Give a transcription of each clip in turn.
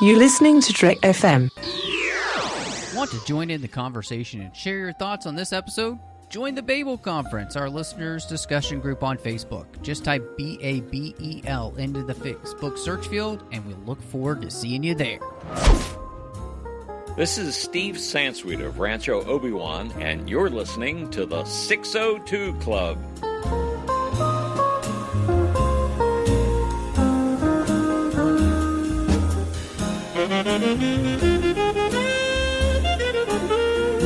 You're listening to Trek FM. Want to join in the conversation and share your thoughts on this episode? Join the Babel Conference, our listeners' discussion group on Facebook. Just type BABEL into the Facebook search field, and we'll look forward to seeing you there. This is Steve Sansweet of Rancho Obi-Wan, and you're listening to the 602 Club.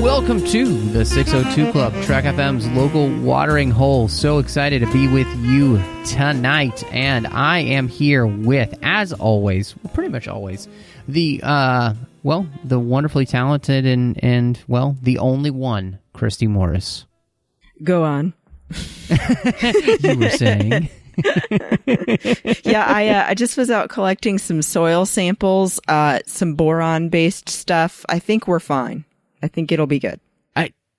Welcome to the 602 Club, Trek FM's local watering hole. So excited to be with you tonight, and I am here with, as always, pretty much always, the wonderfully talented and the only one, Christy Morris. Go on. You were saying. Yeah, I just was out collecting some soil samples, some boron-based stuff. I think we're fine. I think it'll be good.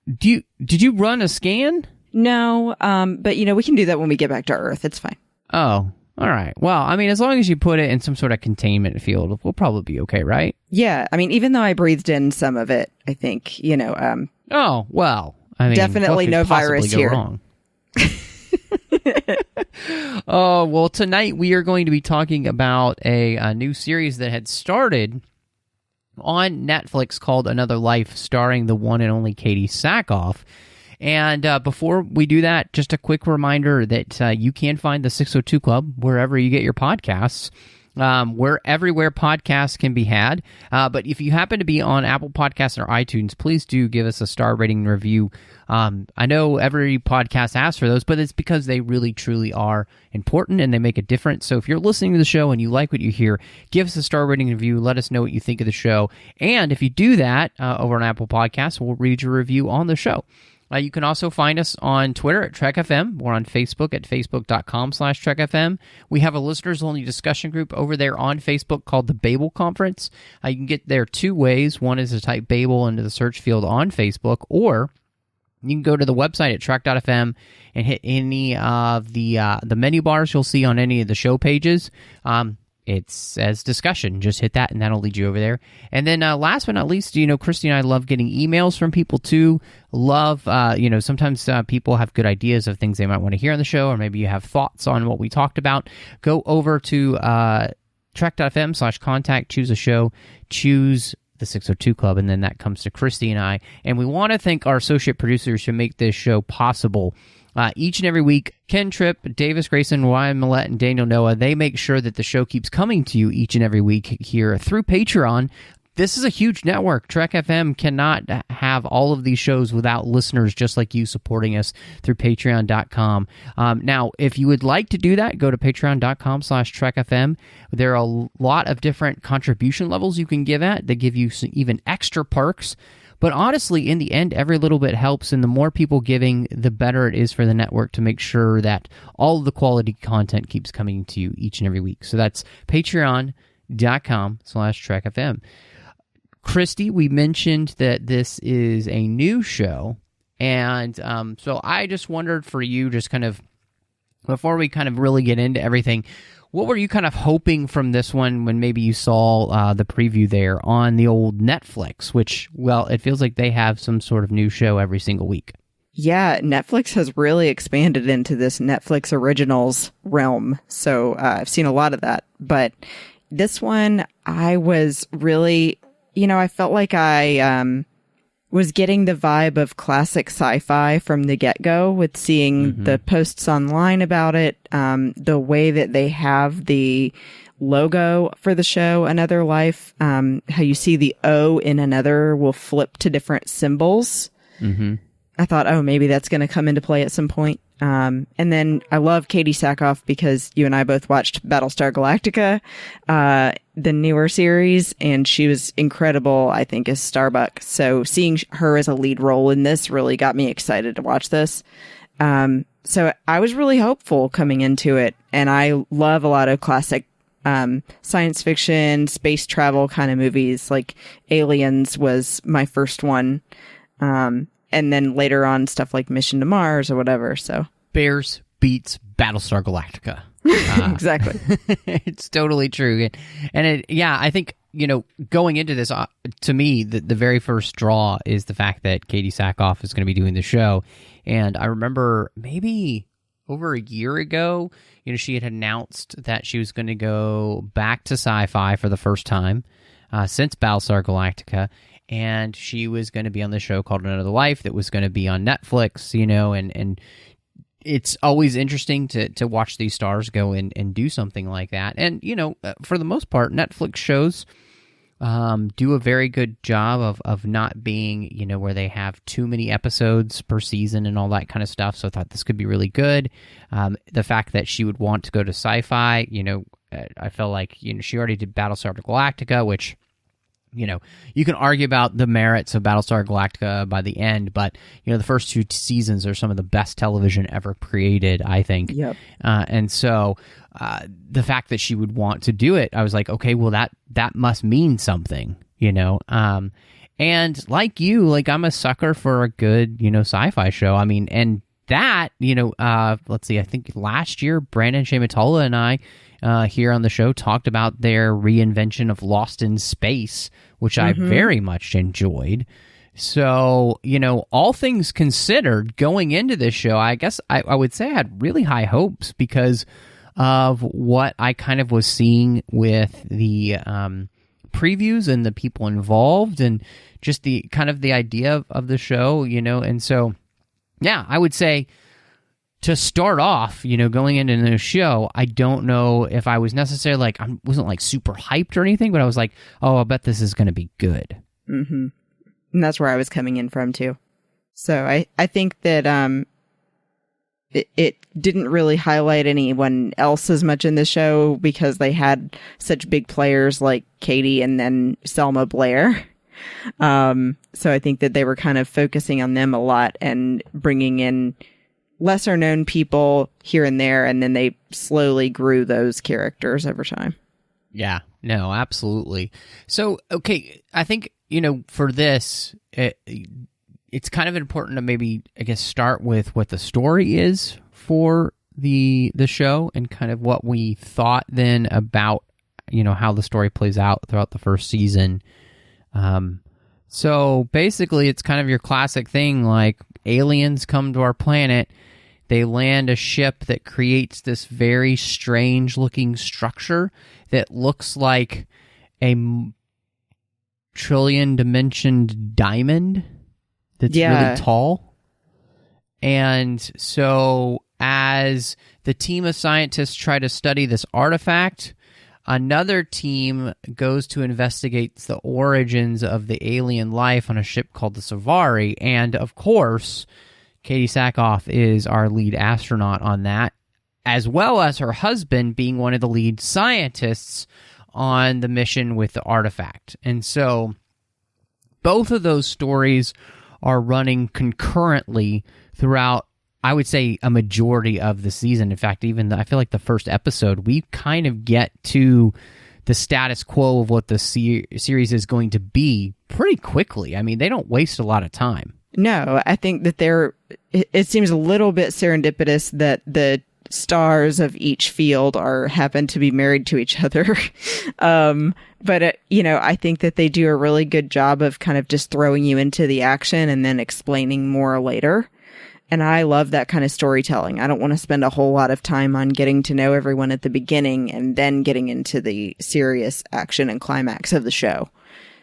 Did you run a scan? No, but we can do that when we get back to Earth. It's fine. Oh, all right. Well, I mean, as long as you put it in some sort of containment field, we'll probably be okay, right? Yeah, I mean, even though I breathed in some of it, I think, Oh, well, I mean, definitely no virus here. Wrong? Oh, well, tonight we are going to be talking about a new series that had started on Netflix called Another Life, starring the one and only Katee Sackhoff. And before we do that, just a quick reminder that you can find the 602 Club wherever you get your podcasts. We're everywhere podcasts can be had. But if you happen to be on Apple Podcasts or iTunes, please do give us a star rating and review. I know every podcast asks for those, but it's because they really, truly are important and they make a difference. So if you're listening to the show and you like what you hear, give us a star rating and review. Let us know what you think of the show. And if you do that over on Apple Podcasts, we'll read your review on the show. You can also find us on Twitter at Trek FM. We're on Facebook at facebook.com/Trek FM. We have a listeners-only discussion group over there on Facebook called the Babel Conference. You can get there two ways. One is to type Babel into the search field on Facebook, or you can go to the website at Trek.fm and hit any of the menu bars you'll see on any of the show pages. It says discussion. Just hit that, and that'll lead you over there. And then last but not least, Christy and I love getting emails from people, too. Love, sometimes people have good ideas of things they might want to hear on the show, or maybe you have thoughts on what we talked about. Go over to trek.fm/contact, choose a show, choose the 602 Club, and then that comes to Christy and I. And we want to thank our associate producers who make this show possible. Each and every week, Ken Tripp, Davis Grayson, Ryan Millette, and Daniel Noah, they make sure that the show keeps coming to you each and every week here through Patreon. This is a huge network. Trek FM cannot have all of these shows without listeners just like you supporting us through patreon.com. Now, if you would like to do that, go to patreon.com/Trek FM. There are a lot of different contribution levels you can give at. They give you some even extra perks. But honestly, in the end, every little bit helps, and the more people giving, the better it is for the network to make sure that all of the quality content keeps coming to you each and every week. So that's patreon.com/Trek FM. Christy, we mentioned that this is a new show, and so I just wondered for you, just kind of, before we kind of really get into everything, what were you kind of hoping from this one when maybe you saw the preview there on the old Netflix, which, well, it feels like they have some sort of new show every single week. Yeah, Netflix has really expanded into this Netflix originals realm, so I've seen a lot of that. But this one, I was really, I felt like I was getting the vibe of classic sci-fi from the get-go with seeing the posts online about it, the way that they have the logo for the show, Another Life, how you see the O in Another will flip to different symbols. I thought, maybe that's going to come into play at some point. And then I love Katee Sackhoff because you and I both watched Battlestar Galactica, the newer series, and she was incredible, I think, as Starbuck. So seeing her as a lead role in this really got me excited to watch this. So I was really hopeful coming into it, and I love a lot of classic science fiction, space travel kind of movies. Like Aliens was my first one. And then later on, stuff like Mission to Mars or whatever. So Bears beats Battlestar Galactica. Exactly. It's totally true. And I think, going into this, to me, the very first draw is the fact that Katee Sackhoff is going to be doing the show. And I remember maybe over a year ago, she had announced that she was going to go back to sci-fi for the first time since Battlestar Galactica. And she was going to be on the show called Another Life that was going to be on Netflix, and it's always interesting to watch these stars go and do something like that. And, for the most part, Netflix shows do a very good job of not being, where they have too many episodes per season and all that kind of stuff. So I thought this could be really good. The fact that she would want to go to sci-fi, I felt like, she already did Battlestar Galactica, which, you can argue about the merits of Battlestar Galactica by the end, but, the first 2 seasons are some of the best television ever created, I think. Yep. And so the fact that she would want to do it, I was like, okay, well, that must mean something, and like you, I'm a sucker for a good, sci-fi show. I mean, and that, let's see, I think last year, Brandon Shamatola and I here on the show talked about their reinvention of Lost in Space, which I very much enjoyed. So, all things considered, going into this show, I guess I would say I had really high hopes because of what I kind of was seeing with the previews and the people involved and just the kind of the idea of the show, and so, yeah, I would say to start off, going into the show, I don't know if I was necessarily I wasn't super hyped or anything, but I was like, oh, I bet this is going to be good. Mm-hmm. And that's where I was coming in from too. So I think that it didn't really highlight anyone else as much in the show because they had such big players like Katee and then Selma Blair. So I think that they were kind of focusing on them a lot and bringing in lesser known people here and there, and then they slowly grew those characters over time. Yeah, no, absolutely. So, okay, I think, for this, it's kind of important to maybe, I guess, start with what the story is for the show and kind of what we thought then about, how the story plays out throughout the first season. So basically, it's kind of your classic thing, aliens come to our planet, they land a ship that creates this very strange-looking structure that looks like a trillion-dimensioned diamond that's really tall. And so as the team of scientists try to study this artifact, another team goes to investigate the origins of the alien life on a ship called the Savari, and of course, Katee Sackhoff is our lead astronaut on that, as well as her husband being one of the lead scientists on the mission with the artifact. And so both of those stories are running concurrently throughout, I would say, a majority of the season. In fact, I feel like the first episode, we kind of get to the status quo of what the series is going to be pretty quickly. I mean, they don't waste a lot of time. No, I think that it seems a little bit serendipitous that the stars of each field happen to be married to each other. But I think that they do a really good job of kind of just throwing you into the action and then explaining more later. And I love that kind of storytelling. I don't want to spend a whole lot of time on getting to know everyone at the beginning and then getting into the serious action and climax of the show.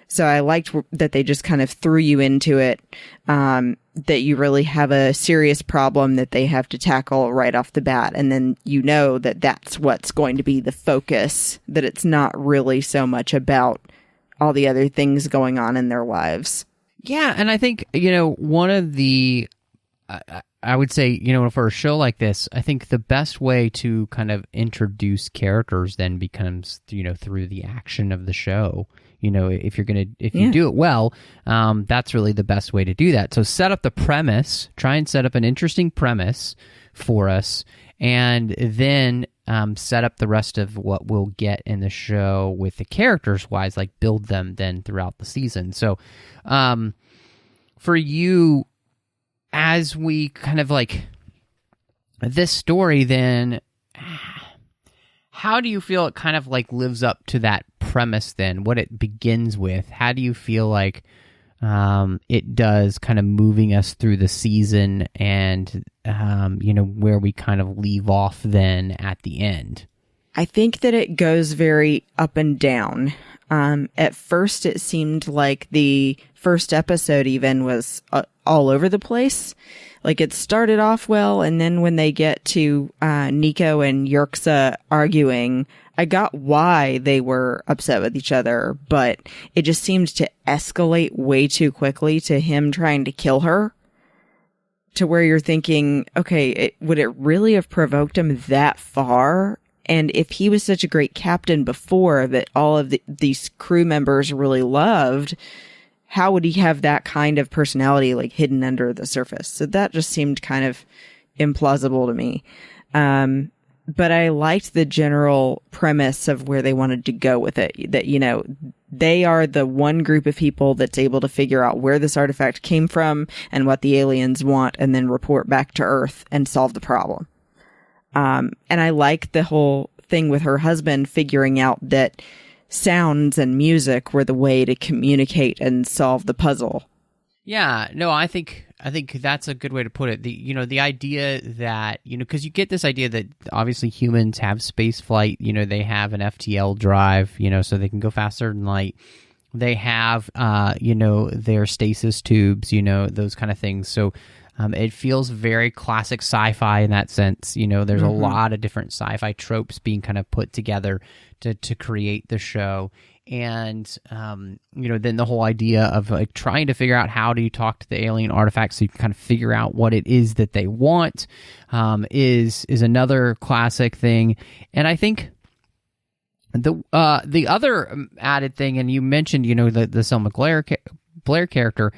So I liked that they just kind of threw you into it, that you really have a serious problem that they have to tackle right off the bat. And then that that's what's going to be the focus, that it's not really so much about all the other things going on in their lives. Yeah, and I think, one of the... I would say, for a show like this, I think the best way to kind of introduce characters then becomes, through the action of the show. If you do it well, that's really the best way to do that. So set up the premise, try and set up an interesting premise for us, and then set up the rest of what we'll get in the show with the characters wise, build them then throughout the season. So for you, as we kind of this story, then how do you feel it kind of lives up to that premise then, what it begins with, how do you feel like it does kind of moving us through the season and, where we kind of leave off then at the end? I think that it goes very up and down. At first, it seemed like the first episode even was all over the place. Like it started off well, and then when they get to Nico and Yerxa arguing, I got why they were upset with each other, but it just seemed to escalate way too quickly to him trying to kill her, to where you're thinking, okay, would it really have provoked him that far? And if he was such a great captain before that all of these crew members really loved, how would he have that kind of personality like hidden under the surface? So that just seemed kind of implausible to me. But I liked the general premise of where they wanted to go with it. That, they are the one group of people that's able to figure out where this artifact came from and what the aliens want, and then report back to Earth and solve the problem. And I like the whole thing with her husband figuring out that sounds and music were the way to communicate and solve the puzzle. Yeah, no, I think that's a good way to put it. The idea that, because you get this idea that obviously humans have space flight, they have an FTL drive, so they can go faster than light. They have, their stasis tubes, those kind of things. So it feels very classic sci-fi in that sense. There's a lot of different sci-fi tropes being kind of put together to create the show. And, then the whole idea of like trying to figure out how do you talk to the alien artifacts so you can kind of figure out what it is that they want, is another classic thing. And I think the other added thing, and you mentioned, the Selma Blair character,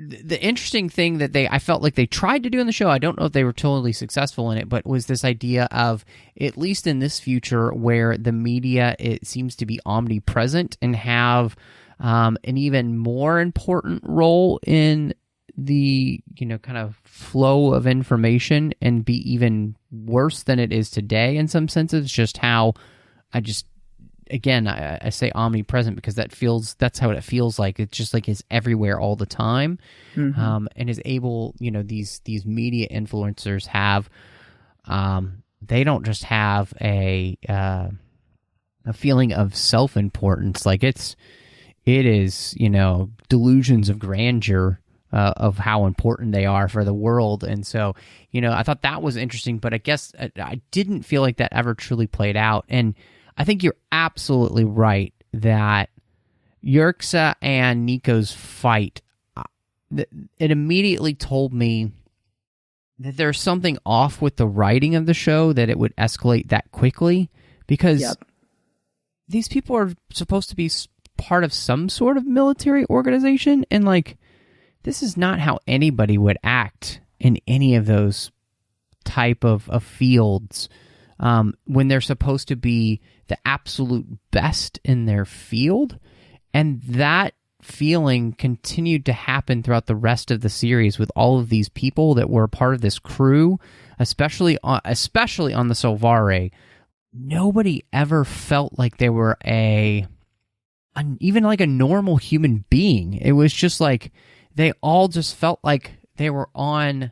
the interesting thing that I felt like they tried to do in the show, I don't know if they were totally successful in it, but was this idea of, at least in this future where the media, it seems to be omnipresent and have an even more important role in the, kind of flow of information, and be even worse than it is today in some senses, just how again, I say omnipresent because that's how it feels like. It's just like it's everywhere all the time, and is able, these media influencers have, they don't just have a feeling of self-importance. Like it is, delusions of grandeur of how important they are for the world. And so, I thought that was interesting, but I guess I didn't feel like that ever truly played out. And I think you're absolutely right that Yerxa and Nico's fight, it immediately told me that there's something off with the writing of the show, that it would escalate that quickly, because these people are supposed to be part of some sort of military organization, and like, this is not how anybody would act in any of those type of fields, when they're supposed to be the absolute best in their field. And that feeling continued to happen throughout the rest of the series with all of these people that were part of this crew, especially on the Solvare. Nobody ever felt like they were even like a normal human being. It was just like they all just felt like they were on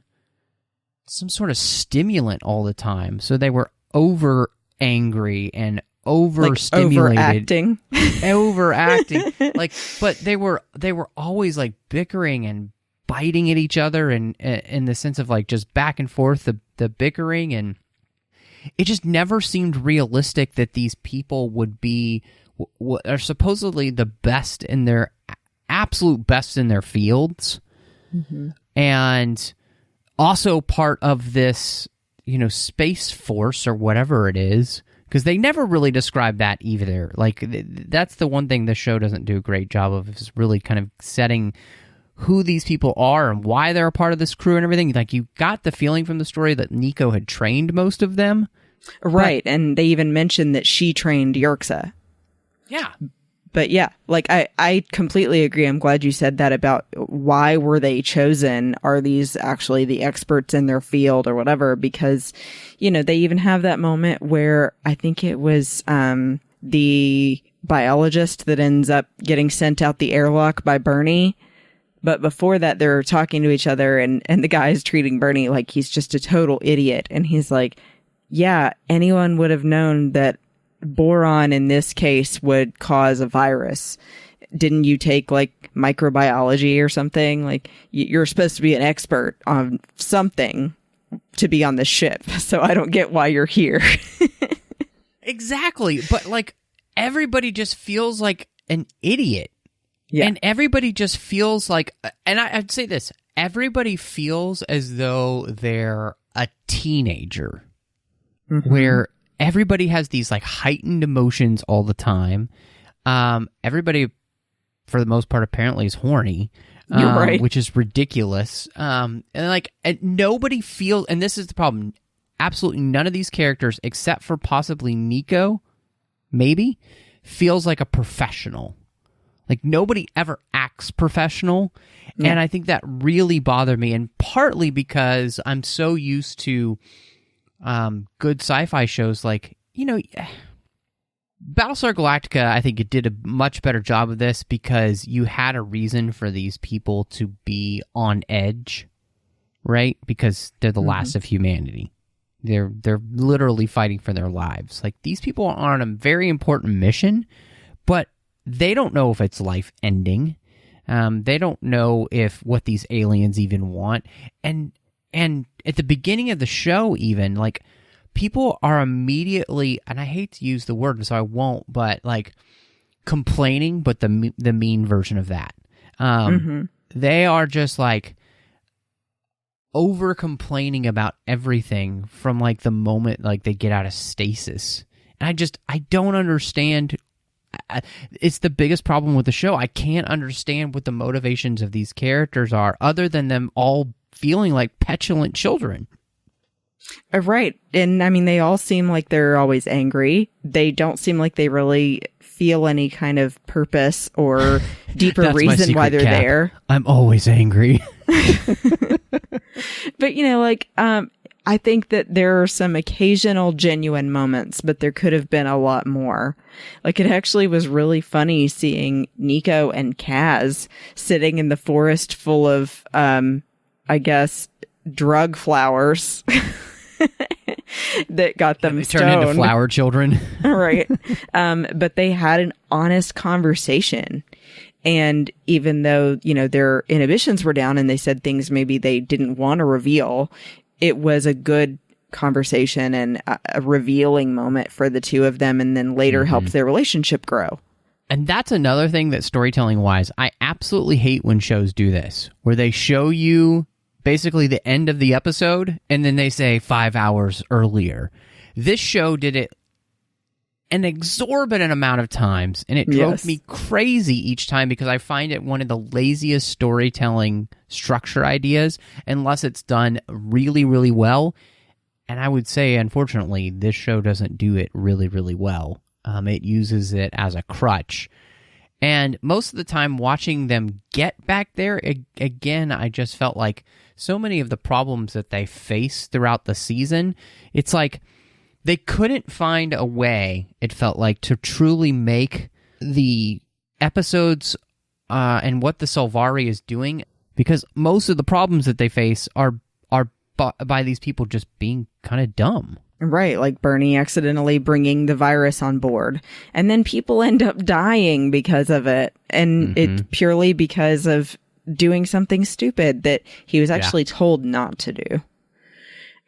some sort of stimulant all the time. So they were over angry and overstimulated, overacting. Like, but they were always like bickering and biting at each other, and in the sense of like just back and forth, the bickering, and it just never seemed realistic that these people would be what are supposedly the best in their absolute best in their fields, and also part of this, Space Force or whatever it is. Because they never really describe that either. Like, that's the one thing the show doesn't do a great job of, is really kind of setting who these people are and why they're a part of this crew and everything. Like, you got the feeling from the story that Nico had trained most of them. Right, and they even mentioned that she trained Yerxa. Yeah. But yeah, like I completely agree. I'm glad you said that about why were they chosen? Are these actually the experts in their field or whatever? Because, they even have that moment where I think it was the biologist that ends up getting sent out the airlock by Bernie. But before that, they're talking to each other, and the guy's treating Bernie like he's just a total idiot. And he's like, yeah, anyone would have known that boron in this case would cause a virus. Didn't you take like microbiology or something? Like you're supposed to be an expert on something to be on the ship. So I don't get why you're here. Exactly. But like everybody just feels like an idiot. Yeah. And everybody just feels like, and I'd say this, everybody feels as though they're a teenager, where everybody has these like heightened emotions all the time. Everybody, for the most part, apparently is horny, You're right. which is ridiculous. And nobody feels, and this is the problem, absolutely none of these characters, except for possibly Nico, maybe, feels like a professional. Like, nobody ever acts professional, and I think that really bothered me, and partly because I'm so used to good sci-fi shows like, Battlestar Galactica, I think it did a much better job of this because you had a reason for these people to be on edge, right? Because they're the last of humanity. They're literally fighting for their lives. Like, these people are on a very important mission, but they don't know if it's life-ending. They don't know if what these aliens even want. And at the beginning of the show, even, like, people are immediately, and I hate to use the word, so I won't, but, like, complaining, but the mean version of that. They are just, like, over-complaining about everything from, like, the moment, like, they get out of stasis. And I don't understand. It's the biggest problem with the show. I can't understand what the motivations of these characters are, other than them all feeling like petulant children. Right. And I mean, they all seem like they're always angry. They don't seem like they really feel any kind of purpose or deeper reason why they're there. I'm always angry. But, I think that there are some occasional genuine moments, but there could have been a lot more. Like, it actually was really funny seeing Nico and Kaz sitting in the forest full of, I guess, drug flowers that got them stoned. Turned into flower children. Right. But they had an honest conversation. And even though, their inhibitions were down and they said things maybe they didn't want to reveal, it was a good conversation and a revealing moment for the two of them, and then later helped their relationship grow. And that's another thing that storytelling-wise, I absolutely hate when shows do this, where they show you basically the end of the episode, and then they say 5 hours earlier. This show did it an exorbitant amount of times, and it drove me crazy each time because I find it one of the laziest storytelling structure ideas, unless it's done really, really well. And I would say, unfortunately, this show doesn't do it really, really well. It uses it as a crutch. And most of the time watching them get back there, again, I just felt like so many of the problems that they face throughout the season, it's like they couldn't find a way, it felt like, to truly make the episodes and what the Solvari is doing, because most of the problems that they face are by these people just being kind of dumb. Right, like Bernie accidentally bringing the virus on board. And then people end up dying because of it. And it's purely because of doing something stupid that he was actually told not to do.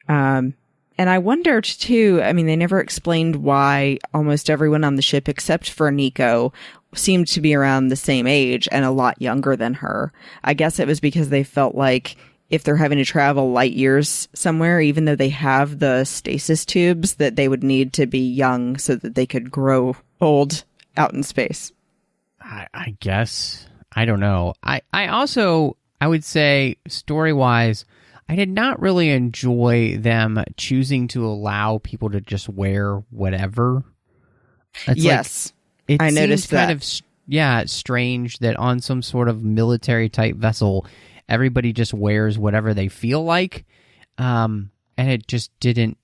And I wondered, too, I mean, they never explained why almost everyone on the ship, except for Nico, seemed to be around the same age and a lot younger than her. I guess it was because they felt like if they're having to travel light years somewhere, even though they have the stasis tubes, that they would need to be young so that they could grow old out in space. I guess. I don't know. I would say, story-wise, I did not really enjoy them choosing to allow people to just wear whatever. It's I noticed that. Kind of, strange that on some sort of military-type vessel, everybody just wears whatever they feel like, and it just didn't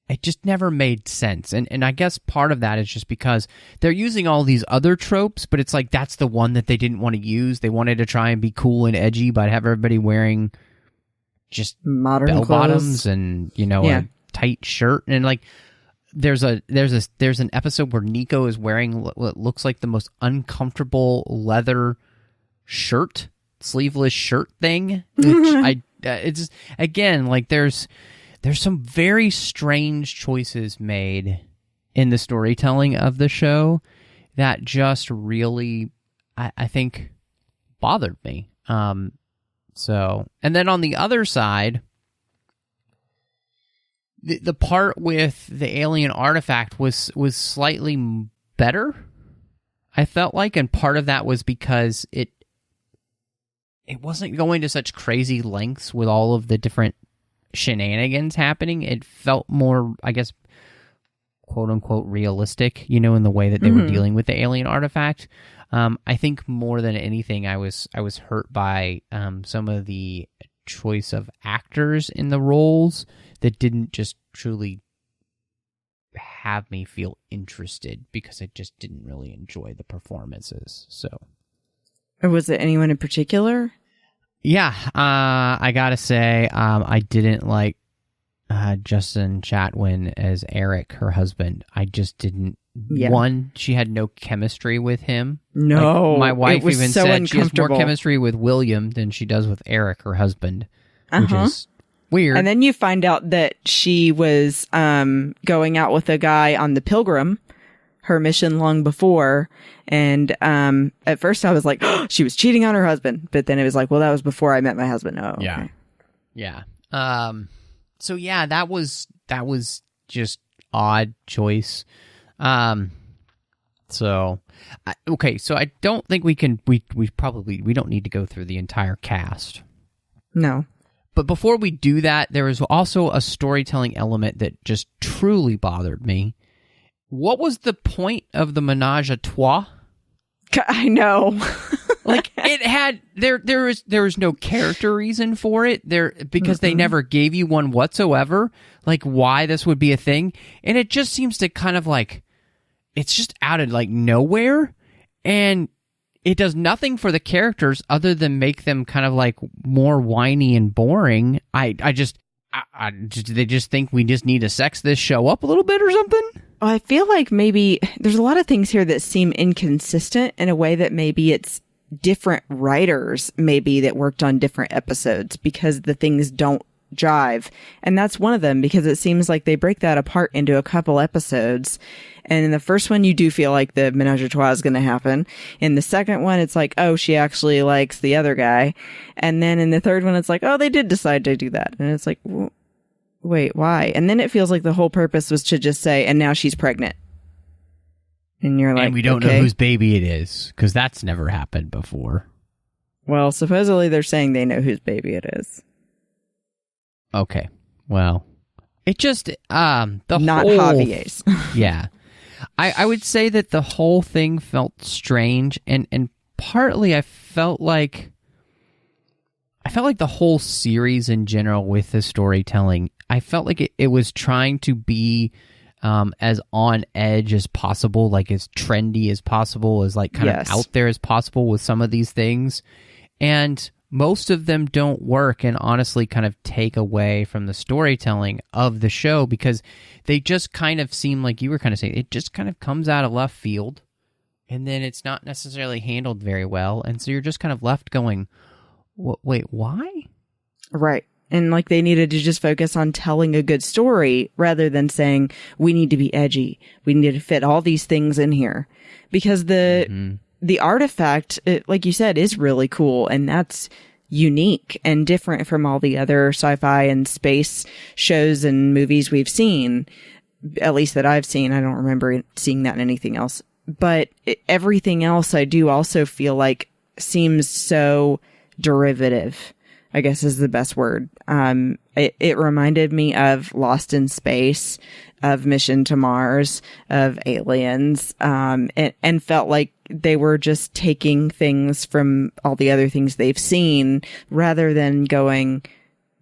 it just never made sense. And I guess part of that is just because they're using all these other tropes, but it's like that's the one that they didn't want to use. They wanted to try and be cool and edgy, but have everybody wearing just modern bell clothes. bottoms and, a tight shirt. And like there's an episode where Nico is wearing what looks like the most uncomfortable leather shirt, sleeveless shirt thing, which it's just, again, like there's some very strange choices made in the storytelling of the show that just really, I think, bothered me. So, and then on the other side, the part with the alien artifact was slightly better, I felt like, and part of that was because it wasn't going to such crazy lengths with all of the different shenanigans happening. It felt more, I guess, quote-unquote realistic, in the way that they were dealing with the alien artifact. I think more than anything, I was hurt by some of the choice of actors in the roles that didn't just truly have me feel interested, because I just didn't really enjoy the performances. So, or was it anyone in particular? Yeah, I gotta say, I didn't like Justin Chatwin as Eric, her husband. I just didn't. Yeah. One, she had no chemistry with him. No, like, my wife even so said she has more chemistry with William than she does with Eric, her husband, which is weird. And then you find out that she was going out with a guy on the Pilgrim, her mission long before. And at first I was like, oh, she was cheating on her husband. But then it was like, well, that was before I met my husband. Oh, okay. Yeah. So yeah, that was just odd choice. So I don't think we don't need to go through the entire cast. No. But before we do that, there was also a storytelling element that just truly bothered me. What was the point of the menage a trois? I know. Like, it had there was no character reason for it there, because they never gave you one whatsoever, like why this would be a thing. And it just seems to kind of like, it's just out of like nowhere, and it does nothing for the characters other than make them kind of like more whiny and boring. They just think we just need to sex this show up a little bit or something. I feel like maybe there's a lot of things here that seem inconsistent in a way that maybe it's different writers maybe that worked on different episodes, because the things don't jive. And that's one of them, because it seems like they break that apart into a couple episodes. And in the first one, you do feel like the menage a trois is going to happen. In the second one, it's like, oh, she actually likes the other guy. And then in the third one, it's like, oh, they did decide to do that. And it's like, wait, why? And then it feels like the whole purpose was to just say, and now she's pregnant. And you're like, and we don't know whose baby it is, because that's never happened before. Well, supposedly they're saying they know whose baby it is. Okay. Well, it just, not Javier's. Yeah. I would say that the whole thing felt strange, and partly I felt like the whole series in general with the storytelling, I felt like it was trying to be as on edge as possible, like as trendy as possible, as like kind of out there as possible with some of these things. And most of them don't work, and honestly kind of take away from the storytelling of the show, because they just kind of seem, like you were kind of saying, it just kind of comes out of left field, and then it's not necessarily handled very well. And so you're just kind of left going, wait, why? Right. And like they needed to just focus on telling a good story rather than saying, we need to be edgy. We need to fit all these things in here. Because the artifact, like you said, is really cool. And that's unique and different from all the other sci-fi and space shows and movies we've seen, at least that I've seen. I don't remember seeing that in anything else. But everything else I do also feel like seems so derivative, I guess is the best word. It reminded me of Lost in Space, of Mission to Mars, of Aliens, and felt like they were just taking things from all the other things they've seen rather than going,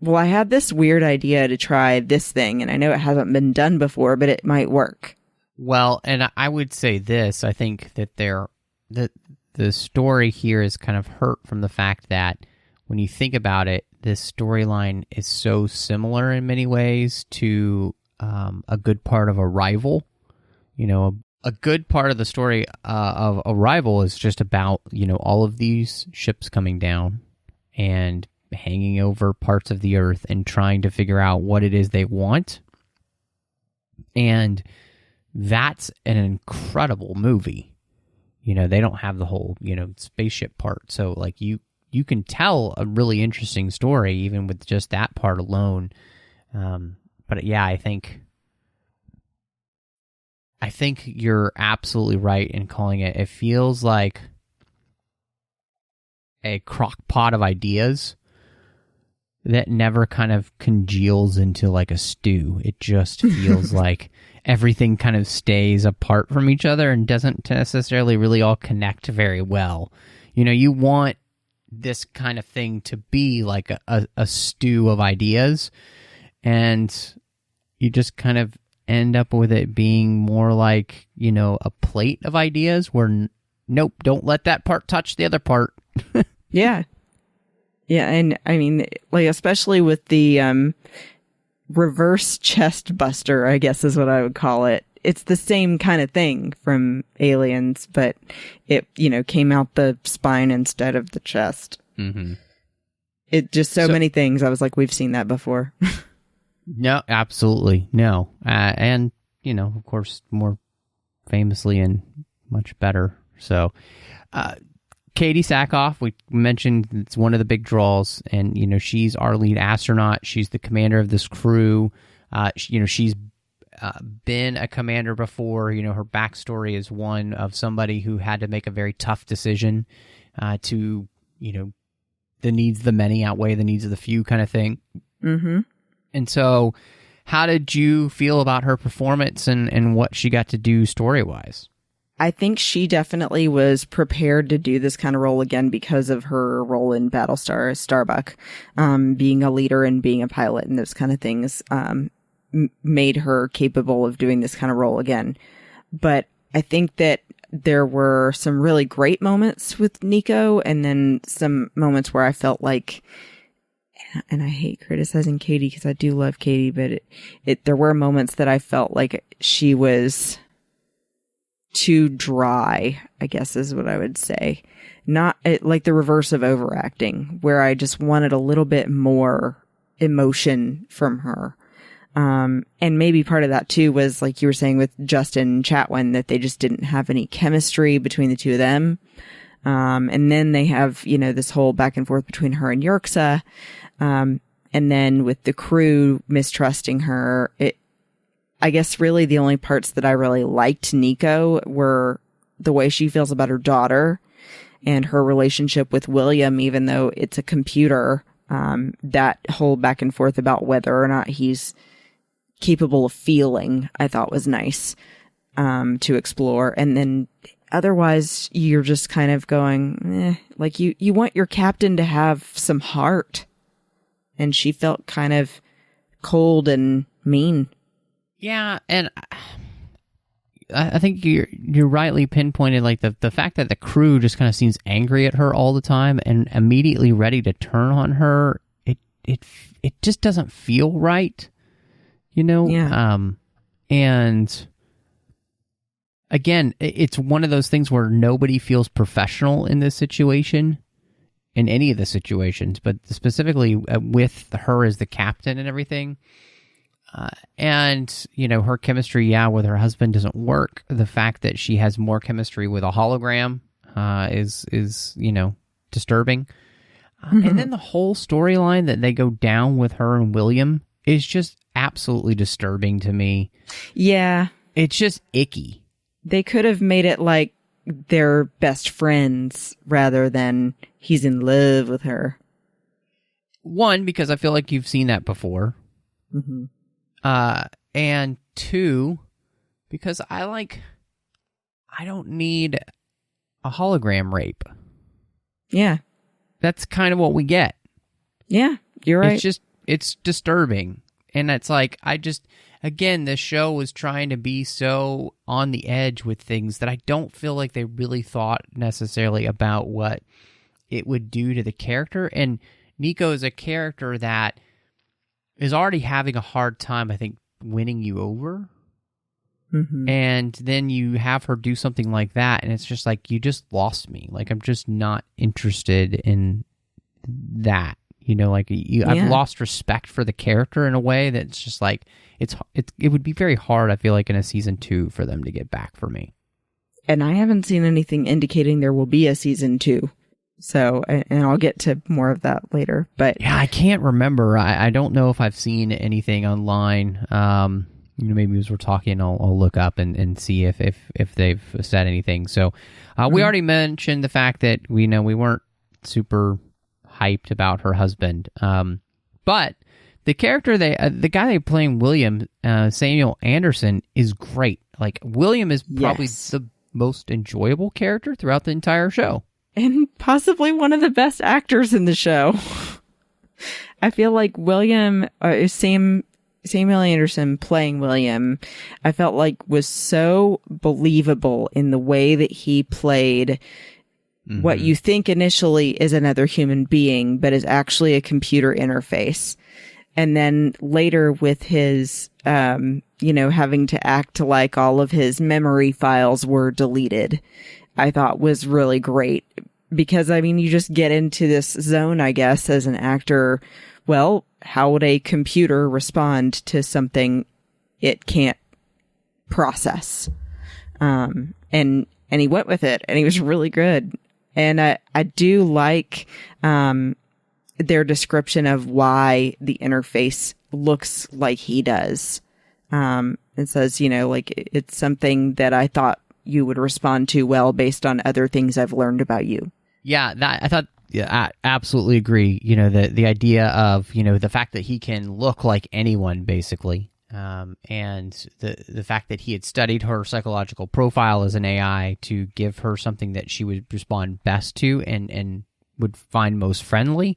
well, I had this weird idea to try this thing, and I know it hasn't been done before, but it might work. Well, and I would say this. I think that the story here is kind of hurt from the fact that when you think about it, this storyline is so similar in many ways to a good part of Arrival. You know, a good part of the story of Arrival is just about, you know, all of these ships coming down and hanging over parts of the Earth and trying to figure out what it is they want. And that's an incredible movie. You know, they don't have the whole, you know, spaceship part. So, like, you can tell a really interesting story even with just that part alone. But yeah, I think you're absolutely right in calling it. It feels like a crock pot of ideas that never kind of congeals into like a stew. It just feels like everything kind of stays apart from each other and doesn't necessarily really all connect very well. You know, you want this kind of thing to be like a stew of ideas, and you just kind of end up with it being more like, you know, a plate of ideas where, nope, don't let that part touch the other part. Yeah. Yeah, and I mean, like, especially with the reverse chest buster, I guess is what I would call it. It's the same kind of thing from Aliens, but it, you know, came out the spine instead of the chest. Mm-hmm. It just so many things. I was like, we've seen that before. No, absolutely. No. And, you know, of course, more famously and much better. So, Katee Sackhoff, we mentioned, it's one of the big draws, and, you know, she's our lead astronaut. She's the commander of this crew. You know, she's been a commander before. You know, her backstory is one of somebody who had to make a very tough decision to, you know, the needs of the many outweigh the needs of the few kind of thing. Mm-hmm. And so, how did you feel about her performance and what she got to do story-wise? I think she definitely was prepared to do this kind of role again because of her role in Battlestar Starbuck, being a leader and being a pilot and those kind of things made her capable of doing this kind of role again. But I think that there were some really great moments with Nico, and then some moments where I felt like, and I hate criticizing Katee because I do love Katee, but there were moments that I felt like she was too dry, I guess is what I would say. Not like the reverse of overacting, where I just wanted a little bit more emotion from her. And maybe part of that too was, like you were saying with Justin Chatwin, that they just didn't have any chemistry between the two of them. And then they have, you know, this whole back and forth between her and Yerxa. And then with the crew mistrusting her, I guess really the only parts that I really liked Nico were the way she feels about her daughter and her relationship with William, even though it's a computer. That whole back and forth about whether or not he's capable of feeling, I thought was nice to explore. And then otherwise, you're just kind of going, like you want your captain to have some heart. And she felt kind of cold and mean. Yeah, and I think you're rightly pinpointed, like the fact that the crew just kind of seems angry at her all the time and immediately ready to turn on her. It just doesn't feel right, you know. Yeah. And again, it's one of those things where nobody feels professional in this situation, in any of the situations, but specifically with her as the captain and everything. And, you know, her chemistry, with her husband doesn't work. The fact that she has more chemistry with a hologram is, you know, disturbing. And then the whole storyline that they go down with her and William is just absolutely disturbing to me. Yeah. It's just icky. They could have made it like they're best friends rather than he's in love with her. One, because I feel like you've seen that before. Mm-hmm. And two, because I don't need a hologram rape. Yeah. That's kind of what we get. Yeah, you're right. It's just it's disturbing. And it's like, again, the show was trying to be so on the edge with things that I don't feel like they really thought necessarily about what it would do to the character. And Nico is a character that is already having a hard time, I think, winning you over. Mm-hmm. And then you have her do something like that, and it's just like, you just lost me. Like, I'm just not interested in that. You know, like, I've lost respect for the character in a way that's just like, it would be very hard, I feel like, in a season 2 for them to get back for me. And I haven't seen anything indicating there will be a season 2. So, and I'll get to more of that later. But yeah, I can't remember. I don't know if I've seen anything online. Maybe as we're talking, I'll look up and see if they've said anything. So, we already mentioned the fact that we weren't super hyped about her husband. But the character the guy playing William, Samuel Anderson, is great. Like, William is probably the most enjoyable character throughout the entire show. And possibly one of the best actors in the show. I feel like Samuel Anderson playing William, I felt like was so believable in the way that he played what you think initially is another human being, but is actually a computer interface. And then later with his, having to act like all of his memory files were deleted, I thought was really great. Because, I mean, you just get into this zone, I guess, as an actor. Well, how would a computer respond to something it can't process? And he went with it, and he was really good. And I do like their description of why the interface looks like he does. It says, it's something that I thought you would respond to well based on other things I've learned about you. Yeah, I absolutely agree. The idea of, the fact that he can look like anyone, basically, and the fact that he had studied her psychological profile as an AI to give her something that she would respond best to and would find most friendly.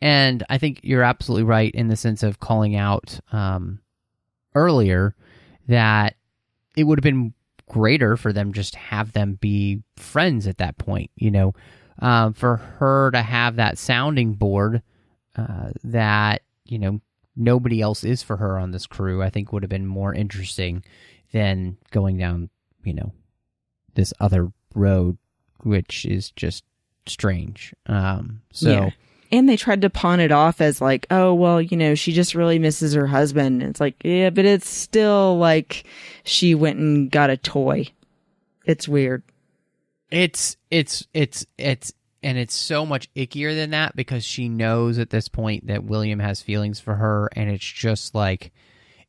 And I think you're absolutely right in the sense of calling out earlier that it would have been greater for them just have them be friends at that point, for her to have that sounding board that, nobody else is for her on this crew, I think would have been more interesting than going down, this other road, which is just strange. Yeah. And they tried to pawn it off as like, oh, well, she just really misses her husband. It's like, yeah, but it's still like she went and got a toy. It's weird. It's and it's so much ickier than that because she knows at this point that William has feelings for her, and it's just like,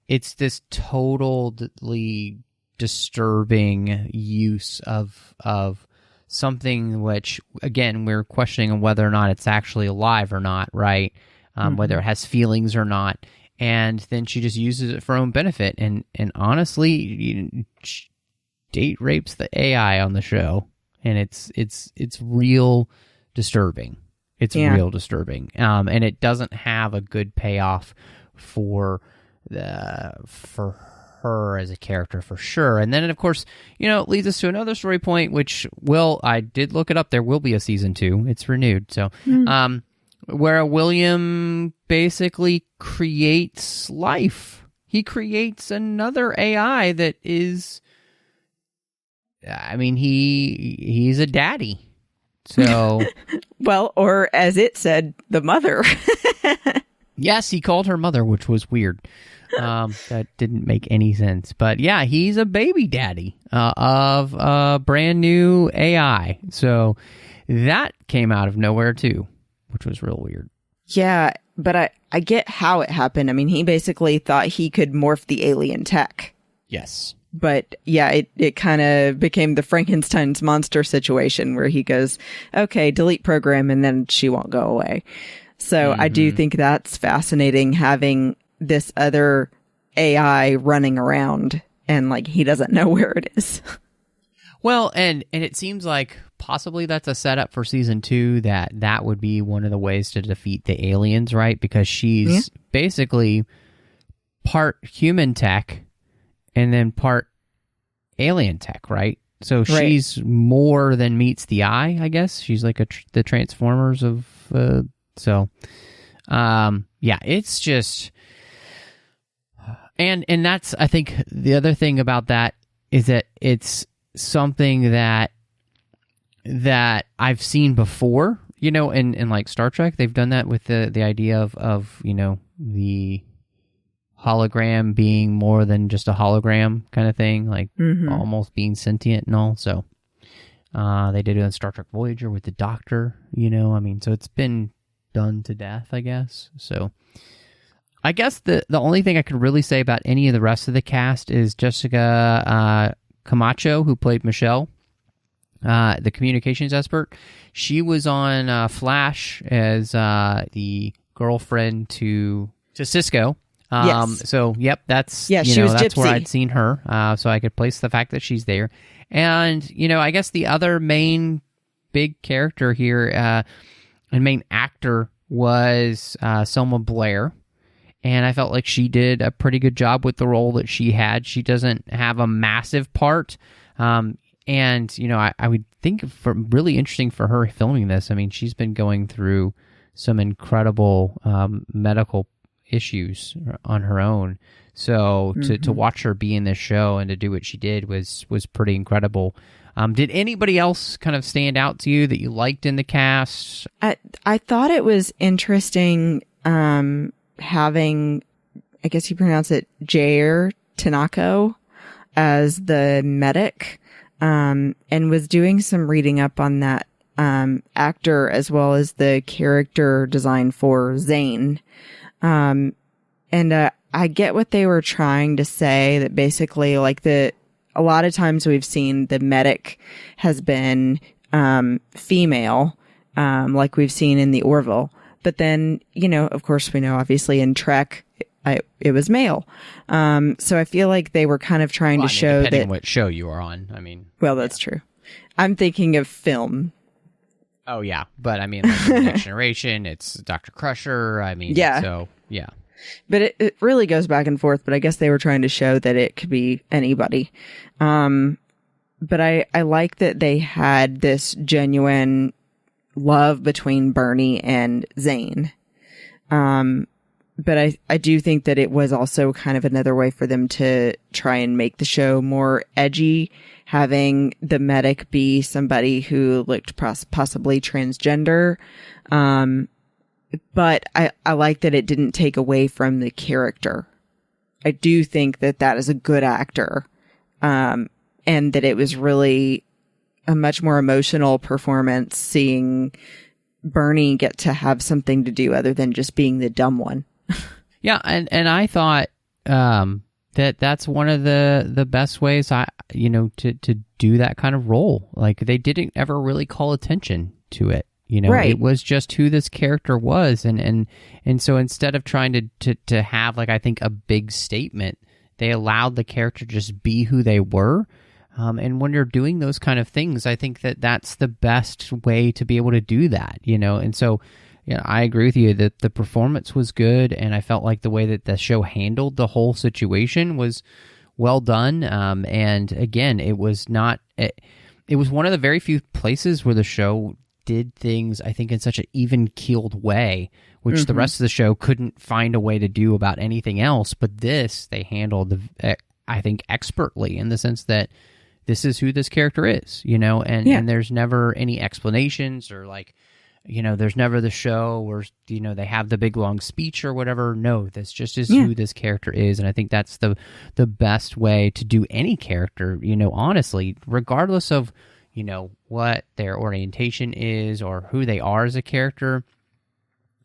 it's this totally disturbing use of something which, again, we're questioning whether or not it's actually alive or not, right? Whether it has feelings or not. And then she just uses it for her own benefit. And honestly, she date rapes the AI on the show. And it's real disturbing. It's real disturbing. And it doesn't have a good payoff for her as a character for sure. And then, of course, it leads us to another story point, which I did look it up. There will be a season 2. It's renewed. So, where William basically creates life. He creates another AI that is, he's a daddy. So, well, or as it said, the mother. Yes, he called her mother, which was weird. That didn't make any sense. But yeah, he's a baby daddy of a brand new AI. So that came out of nowhere too, which was real weird. Yeah, but I get how it happened. I mean, he basically thought he could morph the alien tech. Yes. But yeah, it kind of became the Frankenstein's monster situation where he goes, okay, delete program, and then she won't go away. So I do think that's fascinating, having this other AI running around and like he doesn't know where it is. Well, and it seems like possibly that's a setup for season 2, that would be one of the ways to defeat the aliens, right? Because she's basically part human tech and then part alien tech, right? So she's more than meets the eye, I guess. She's like the Transformers of... it's just... And that's, I think, the other thing about that is that it's something that I've seen before, in like Star Trek. They've done that with the idea of the hologram being more than just a hologram kind of thing, like almost being sentient and all. So they did it on Star Trek Voyager with the Doctor, so it's been done to death, I guess. So I guess the only thing I could really say about any of the rest of the cast is Jessica Camacho, who played Michelle, the communications expert. She was on Flash as the girlfriend to Cisco. So that's she was that's Gypsy. Where I'd seen her. So I could place the fact that she's there. And I guess the other main big character here and main actor was Selma Blair. And I felt like she did a pretty good job with the role that she had. She doesn't have a massive part. I would think for really interesting for her filming this. I mean, she's been going through some incredible medical issues on her own. So to watch her be in this show and to do what she did was pretty incredible. Did anybody else kind of stand out to you that you liked in the cast? I thought it was interesting having, I guess you pronounce it, Jair Tanako as the medic, and was doing some reading up on that actor as well as the character design for Zane. And I get what they were trying to say, that basically like a lot of times we've seen the medic has been female, like we've seen in the Orville. But then, of course, we know, obviously, in Trek, it was male. So I feel like they were kind of trying to show depending that... on what show you are on, I mean... Well, that's true. I'm thinking of film. Oh, yeah. But, I mean, like, the Next Generation, it's Dr. Crusher, I mean... Yeah. So, yeah. But it really goes back and forth, but I guess they were trying to show that it could be anybody. But I like that they had this genuine love between Bernie and Zane. But I do think that it was also kind of another way for them to try and make the show more edgy, having the medic be somebody who looked possibly transgender. But I like that it didn't take away from the character. I do think that is a good actor. And that it was really a much more emotional performance seeing Bernie get to have something to do other than just being the dumb one. Yeah, and I thought that's one of the best ways to do that kind of role. Like, they didn't ever really call attention to it. Right. It was just who this character was, and so instead of trying to have, like, I think, a big statement, they allowed the character to just be who they were. And when you're doing those kind of things, I think that's the best way to be able to do that, And so, I agree with you that the performance was good, and I felt like the way that the show handled the whole situation was well done. And again, it was not. It was one of the very few places where the show did things, I think, in such an even-keeled way, which the rest of the show couldn't find a way to do about anything else. But this, they handled, I think, expertly, in the sense that this is who this character is, and there's never any explanations or, like, there's never the show where, they have the big long speech or whatever. No, this just is who this character is. And I think that's the best way to do any character, honestly, regardless of, what their orientation is or who they are as a character.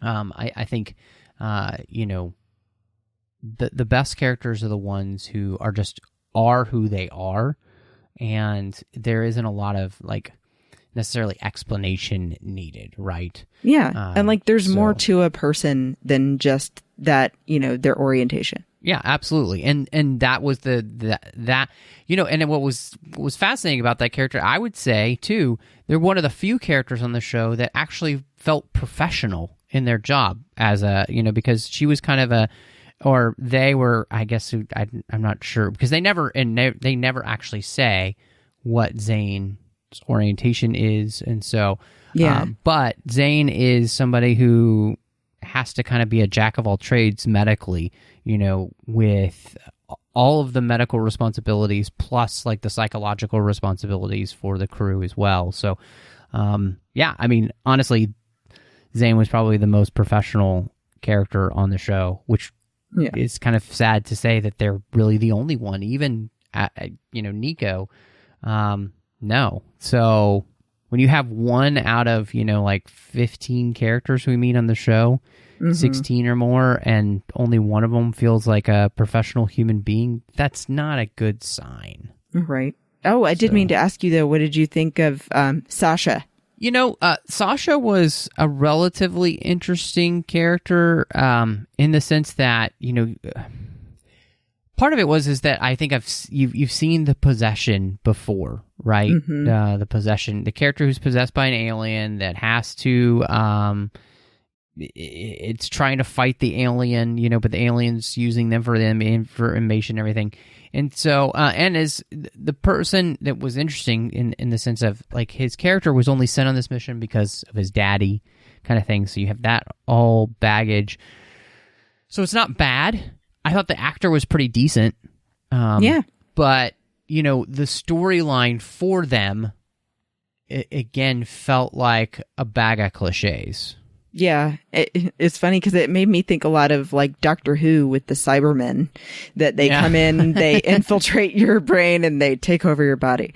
I think, the best characters are the ones who are who they are. And there isn't a lot of, like, necessarily explanation needed, right? Yeah. And, like, there's more to a person than just that, their orientation. Yeah, absolutely. And that was that you know, and what was fascinating about that character, I would say too, they're one of the few characters on the show that actually felt professional in their job as a, you know, because she was kind of or they were, I guess, I'm not sure, because they never actually say what Zane's orientation is, and so Yeah. but Zane is somebody who has to kind of be a jack of all trades medically, you know, with all of the medical responsibilities plus like the psychological responsibilities for the crew as well. So, yeah, I mean, honestly, Zane was probably the most professional character on the show, which is kind of sad to say that they're really the only one. Even, you know, Nico, no. So when you have one out of, you know, like 15 characters we meet on the show, 16 or more, and only one of them feels like a professional human being, that's not a good sign. Right. Oh, I did mean to ask you, though, what did you think of Sasha? You know, Sasha was a relatively interesting character in the sense that, you know, part of it is that I think you've seen the possession before, right? The possession, the character who's possessed by an alien that has to, it's trying to fight the alien, you know, but the alien's using them for information and everything. And so, and as the person that was interesting in the sense of, like, his character was only sent on this mission because of his daddy kind of thing. So you have that all baggage. So it's not bad. I thought the actor was pretty decent. Yeah. But, you know, the storyline for them, again, felt like a bag of cliches. Yeah, it's funny because it made me think a lot of like Doctor Who with the Cybermen, that they come in, they infiltrate your brain and they take over your body.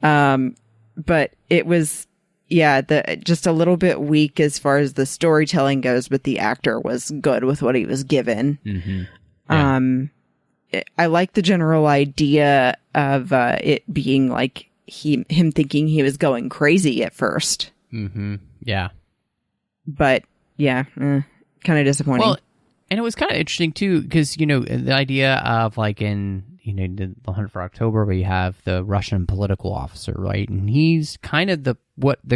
But it was, just a little bit weak as far as the storytelling goes, but the actor was good with what he was given. I like the general idea of it being like him thinking he was going crazy at first. Yeah. But yeah, kind of disappointing. Well, and it was kind of interesting too, because, you know, the idea of, like, in, you know, the Hunt for October, where you have the Russian political officer, right, and he's kind of the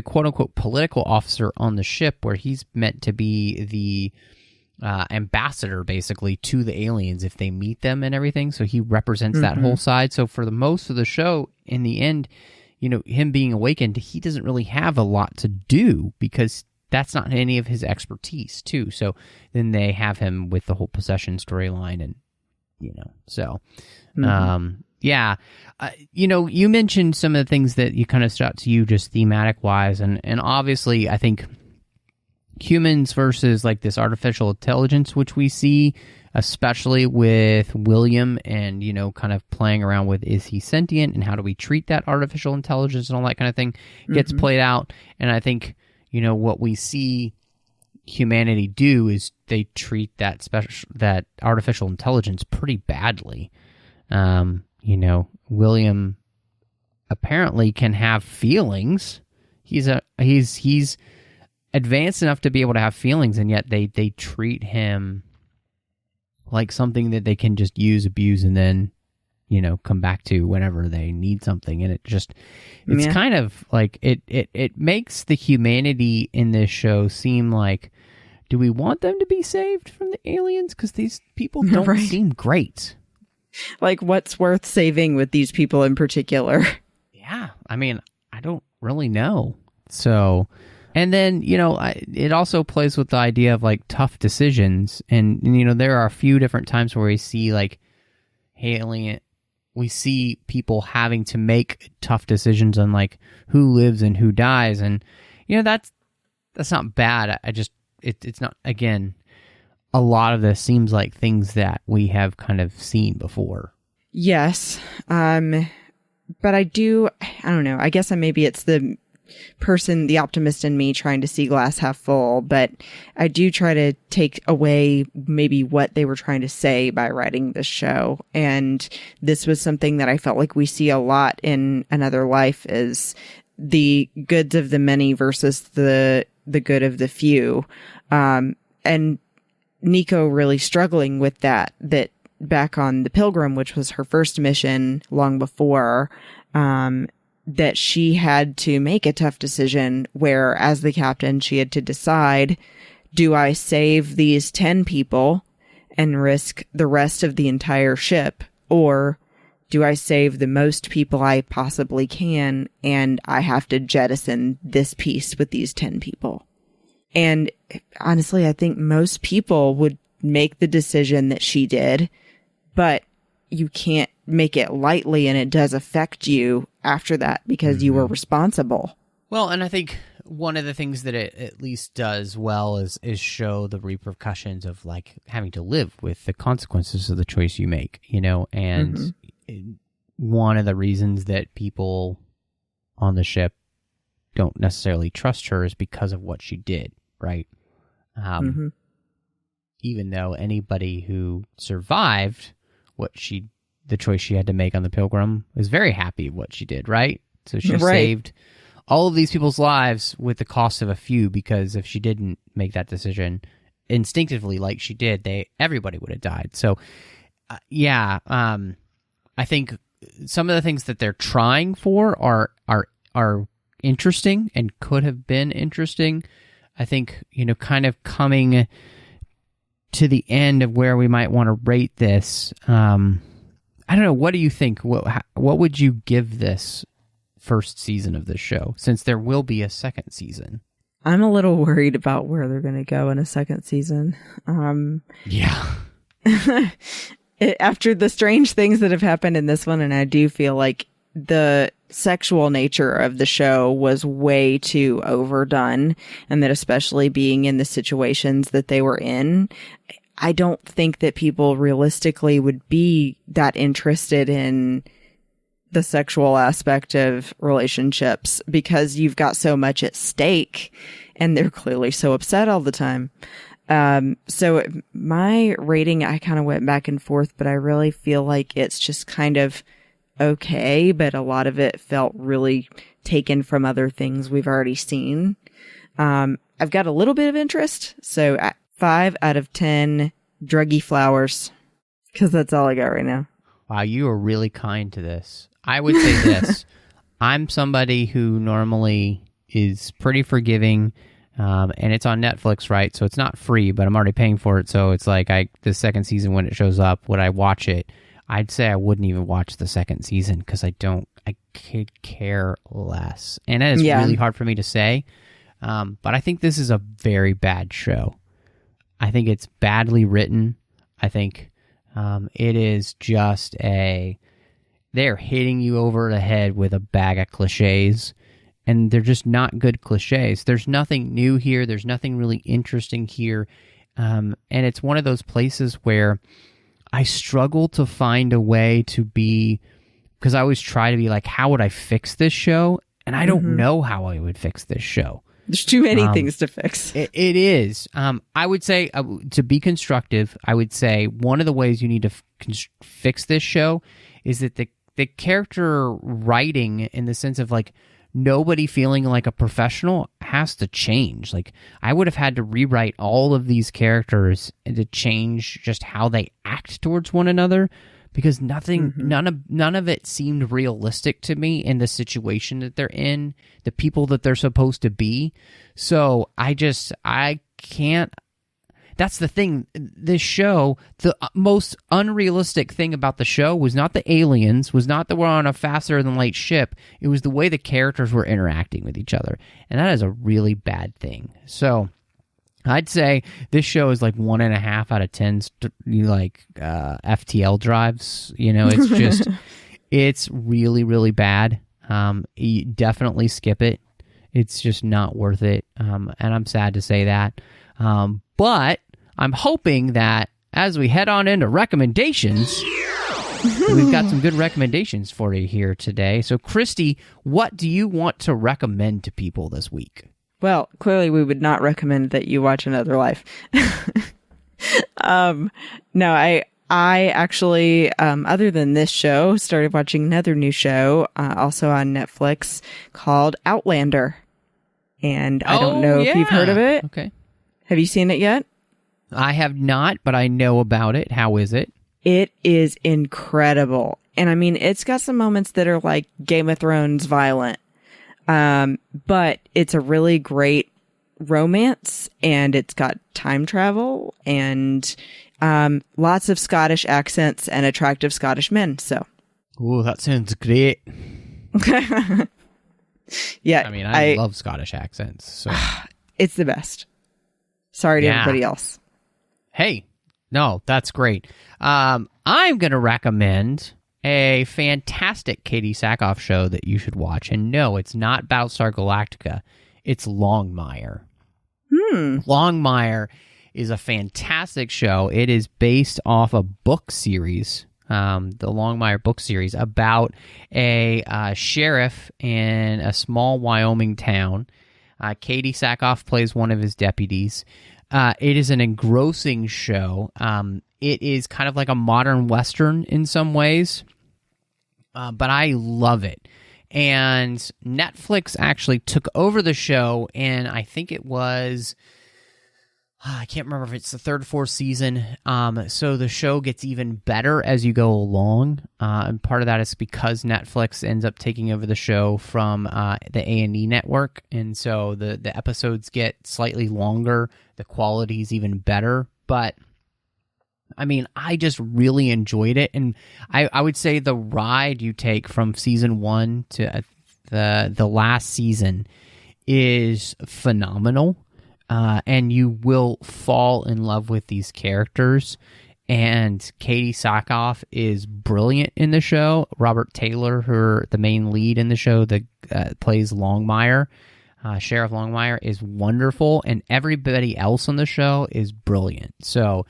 quote unquote political officer on the ship, where he's meant to be the ambassador basically to the aliens if they meet them and everything. So he represents that whole side. So for the most of the show, in the end, you know, him being awakened, he doesn't really have a lot to do because that's not any of his expertise, too. So then they have him with the whole possession storyline, and, you know, so, yeah. You know, you mentioned some of the things that you kind of stood out to you just thematic-wise, and obviously, I think humans versus, like, this artificial intelligence, which we see, especially with William and, you know, kind of playing around with, is he sentient, and how do we treat that artificial intelligence and all that kind of thing, gets played out, and I think, you know, what we see humanity do is they treat that artificial intelligence pretty badly. You know, William apparently can have feelings. He's advanced enough to be able to have feelings, and yet they treat him like something that they can just use, abuse, and then, you know, come back to whenever they need something. And it's kind of like, it makes the humanity in this show seem like, do we want them to be saved from the aliens? Because these people don't seem great. Like, what's worth saving with these people in particular? Yeah, I mean, I don't really know. So, and then, you know, it also plays with the idea of, like, tough decisions. And, you know, there are a few different times where we see, like, we see people having to make tough decisions on, like, who lives and who dies. And, you know, that's not bad. It's not, again, a lot of this seems like things that we have kind of seen before. Yes. But I don't know. I guess maybe it's the optimist in me trying to see glass half full, but I do try to take away maybe what they were trying to say by writing this show. And this was something that I felt like we see a lot in Another Life, is the goods of the many versus the good of the few. And Nico really struggling with that back on the Pilgrim, which was her first mission long before, that she had to make a tough decision where, as the captain, she had to decide, do I save these 10 people and risk the rest of the entire ship, or do I save the most people I possibly can and I have to jettison this piece with these 10 people? And honestly, I think most people would make the decision that she did, but you can't make it lightly, and it does affect you after that because you were responsible. Well, and I think one of the things that it at least does well is show the repercussions of like having to live with the consequences of the choice you make, and one of the reasons that people on the ship don't necessarily trust her is because of what she did, right? Even though anybody who survived the choice she had to make on the Pilgrim is very happy with what she did, right? So she saved all of these people's lives with the cost of a few, because if she didn't make that decision instinctively like she did, everybody would have died. So, I think some of the things that they're trying for are interesting and could have been interesting. I think, kind of coming to the end of where we might want to rate this. I don't know. What do you think? What would you give this first season of this show, since there will be a second season? I'm a little worried about where they're going to go in a second season. After the strange things that have happened in this one, and I do feel like the sexual nature of the show was way too overdone, and that especially being in the situations that they were in, I don't think that people realistically would be that interested in the sexual aspect of relationships, because you've got so much at stake and they're clearly so upset all the time. So my rating, I kind of went back and forth, but I really feel like it's just kind of okay, but a lot of it felt really taken from other things we've already seen. I've got a little bit of interest, so 5 out of 10 druggy flowers, because that's all I got right now. Wow, you are really kind to this. I would say this. I'm somebody who normally is pretty forgiving, and it's on Netflix, right? So it's not free, but I'm already paying for it. So it's like the second season, when it shows up, would I watch it? I'd say I wouldn't even watch the second season because I could care less. And that is really hard for me to say. But I think this is a very bad show. I think it's badly written. I think it is just they're hitting you over the head with a bag of cliches, and they're just not good cliches. There's nothing new here. There's nothing really interesting here. And it's one of those places where I struggle to find a way to be, because I always try to be like, how would I fix this show? And I don't know how I would fix this show. There's too many things to fix. It is. I would say, to be constructive, I would say one of the ways you need to fix this show is that the character writing, in the sense of like nobody feeling like a professional, has to change. Like, I would have had to rewrite all of these characters and to change just how they act towards one another, because none of it seemed realistic to me in the situation that they're in, the people that they're supposed to be. So I can't. That's the thing. This show, the most unrealistic thing about the show was not the aliens, was not that we're on a faster than light ship. It was the way the characters were interacting with each other. And that is a really bad thing. So I'd say this show is like 1.5 out of 10, FTL drives. It's just, it's really, really bad. You definitely skip it. It's just not worth it. And I'm sad to say that. But I'm hoping that as we head on into recommendations, we've got some good recommendations for you here today. So, Christy, what do you want to recommend to people this week? Well, clearly we would not recommend that you watch Another Life. No, I actually, other than this show, started watching another new show, also on Netflix, called Outlander. And I don't know if you've heard of it. Okay. Have you seen it yet? I have not, but I know about it. How is it? It is incredible. And I mean, it's got some moments that are like Game of Thrones violent. But it's a really great romance, and it's got time travel and lots of Scottish accents and attractive Scottish men. So, ooh, that sounds great. Yeah, I mean, I love Scottish accents. So it's the best. Sorry to everybody else. Hey, no, that's great. I'm going to recommend a fantastic Katee Sackhoff show that you should watch. And no, it's not Battlestar Galactica. It's Longmire. Longmire is a fantastic show. It is based off a book series, the Longmire book series, about a sheriff in a small Wyoming town. Katee Sackhoff plays one of his deputies. It is an engrossing show. It is kind of like a modern Western in some ways, but I love it. And Netflix actually took over the show, and I think it was, I can't remember if it's the third or fourth season. So the show gets even better as you go along. And part of that is because Netflix ends up taking over the show from the A&E network. And so the episodes get slightly longer. The quality is even better. But I mean, I just really enjoyed it. And I would say the ride you take from season 1 to the last season is phenomenal. And you will fall in love with these characters. And Katee Sackhoff is brilliant in the show. Robert Taylor, the main lead in the show that plays Longmire, Sheriff Longmire, is wonderful. And everybody else on the show is brilliant. So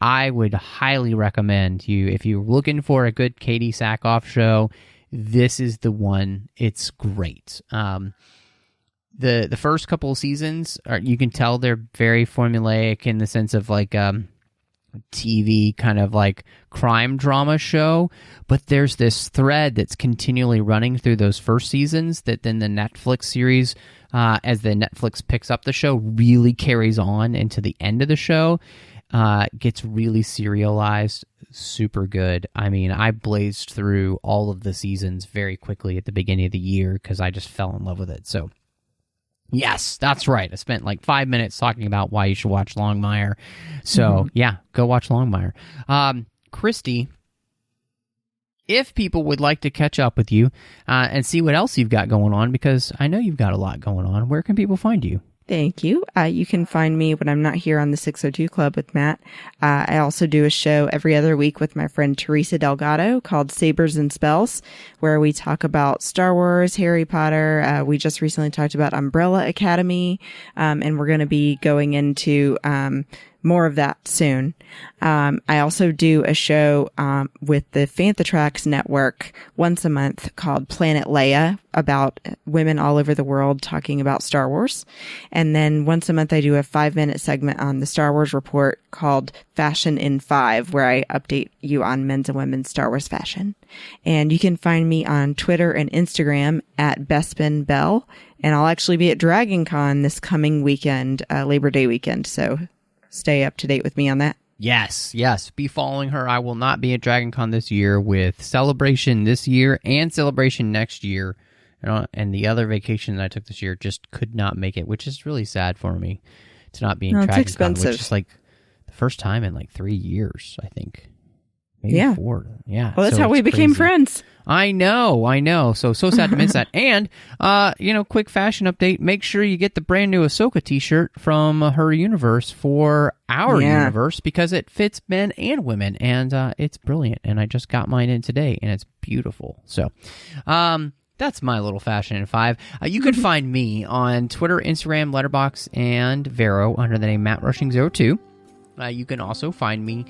I would highly recommend you, if you're looking for a good Katee Sackhoff show, this is the one. It's great. The first couple of seasons, you can tell they're very formulaic in the sense of like TV kind of like crime drama show, but there's this thread that's continually running through those first seasons that then the Netflix series, as the Netflix picks up the show, really carries on into the end of the show. Gets really serialized, super good. I mean, I blazed through all of the seasons very quickly at the beginning of the year because I just fell in love with it. So, yes, that's right. I spent like 5 minutes talking about why you should watch Longmire. So, yeah, go watch Longmire. Christy, if people would like to catch up with you and see what else you've got going on, because I know you've got a lot going on, where can people find you? Thank you. You can find me when I'm not here on the 602 Club with Matt. I also do a show every other week with my friend Teresa Delgado called Sabers and Spells, where we talk about Star Wars, Harry Potter. We just recently talked about Umbrella Academy, and we're going to be going into more of that soon. I also do a show with the Fantatrax Network once a month called Planet Leia, about women all over the world talking about Star Wars. And then once a month I do a 5-minute segment on the Star Wars Report called Fashion in 5, where I update you on men's and women's Star Wars fashion. And you can find me on Twitter and Instagram at Bespin Bell. And I'll actually be at Dragon Con this coming weekend, Labor Day weekend. So stay up to date with me on that. Yes. Be following her. I will not be at Dragon Con this year, with Celebration this year and Celebration next year. And the other vacation that I took this year just could not make it, which is really sad for me to not be in Dragon Con, which is like the first time in like 3 years, I think. Maybe 4. Yeah. Well, that's how we became friends. I know. So sad to miss that. And, quick fashion update. Make sure you get the brand new Ahsoka t-shirt from her universe for our universe, because it fits men and women, and it's brilliant. And I just got mine in today, and it's beautiful. So, that's my little fashion in 5. You can find me on Twitter, Instagram, Letterboxd, and Vero under the name MattRushing02. You can also find me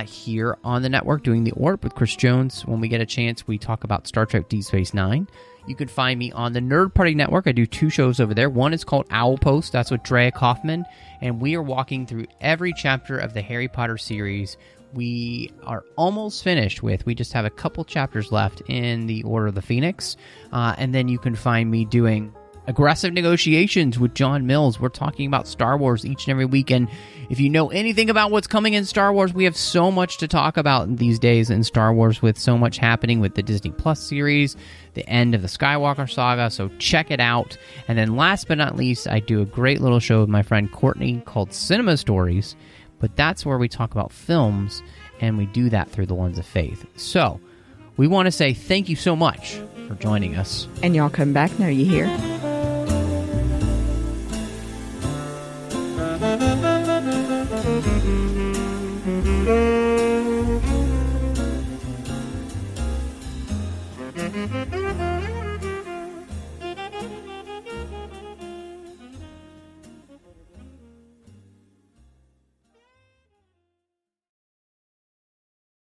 here on the network doing The Orb with Chris Jones. When we get a chance, we talk about Star Trek Deep Space Nine. You can find me on the Nerd Party Network. I do 2 shows over there. One is called Owl Post. That's with Drea Kaufman. And we are walking through every chapter of the Harry Potter series. We are almost finished with. We just have a couple chapters left in the Order of the Phoenix. And then you can find me doing Aggressive Negotiations with John Mills. We're talking about Star Wars each and every week, and if you know anything about what's coming in Star Wars, we have so much to talk about these days in Star Wars, with so much happening with the Disney Plus series, the end of the Skywalker saga, so check it out. And then last but not least, I do a great little show with my friend Courtney called Cinema Stories, but that's where we talk about films, and we do that through the lens of faith. So we want to say thank you so much for joining us. And y'all come back now, you hear?